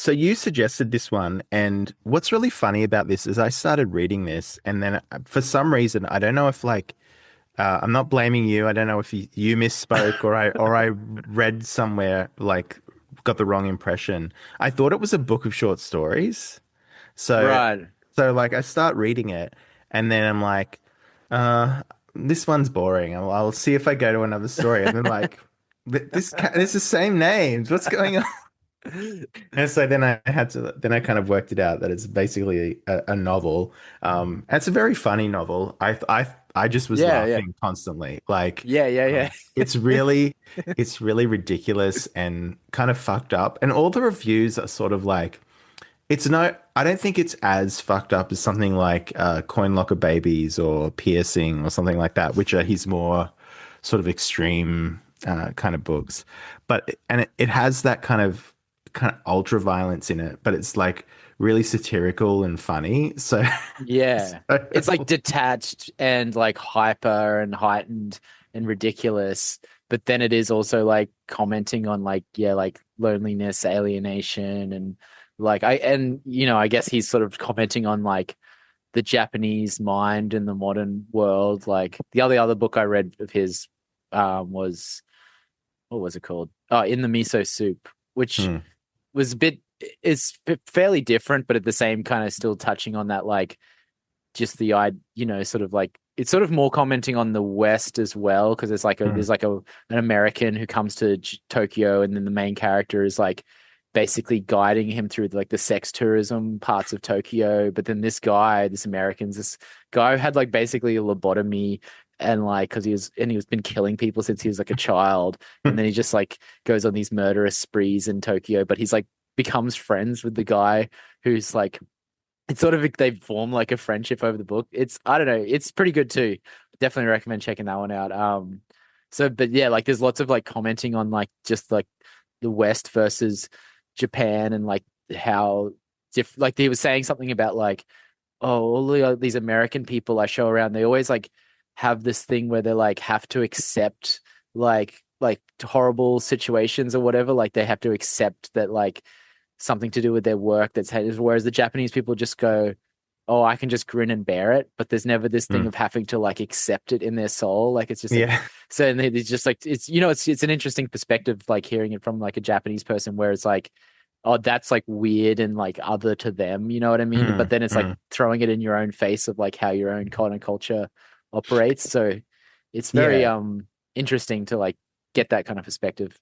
So you suggested this one, and what's really funny about this is I started reading this, and then for some reason, I don't know if like I'm not blaming you. I don't know if you misspoke or I read somewhere like got the wrong impression. I thought it was a book of short stories. So Right. so like I start reading it, and then I'm like, uh, this one's boring. I'll see if I go to another story, and then like this is the same names. What's going on? And so then I kind of worked it out that it's basically a novel. It's a very funny novel. I just was Yeah, yeah. laughing constantly. Like, Yeah, yeah, yeah. it's really, it's really ridiculous and kind of fucked up. And all the reviews are sort of like, I don't think it's as fucked up as something like Coin Locker Babies or Piercing or something like that, which are his more sort of extreme kind of books. It has that kind of ultra violence in it, but it's like really satirical and funny. So, Yeah. It's like so detached and like hyper and heightened and ridiculous. But then it is also like commenting on like, yeah, like loneliness, alienation, and like I guess he's sort of commenting on like the Japanese mind in the modern world. Like the other book I read of his was what was it called? Oh, In the Miso Soup, which hmm, was a bit is fairly different, but at the same kind of still touching on that like just the sort of like it's sort of more commenting on the West as well because it's like hmm, there's like an American who comes to Tokyo and then the main character is like basically guiding him through like the sex tourism parts of Tokyo. But then this guy who had like basically a lobotomy and like because he was been killing people since he was like a child, and then he just like goes on these murderous sprees in Tokyo. But he's like becomes friends with the guy who's like it's sort of they form like a friendship over the book. It's I don't know, it's pretty good too. Definitely recommend checking that one out. So but yeah, like there's lots of like commenting on like just like the West versus Japan and like how like he was saying something about like oh these American people I show around they always like have this thing where they like have to accept like horrible situations or whatever like they have to accept that like something to do with their work that's haters, whereas the Japanese people just go, "Oh, I can just grin and bear it," but there's never this thing hmm. of having to like accept it in their soul. Like it's just like Yeah, so, and it's just like it's an interesting perspective, like hearing it from like a Japanese person, where it's like, oh, that's like weird and like other to them, you know what I mean? hmm, But then it's like hmm. throwing it in your own face of like how your own kind of culture operates. So it's very Yeah. interesting to like get that kind of perspective.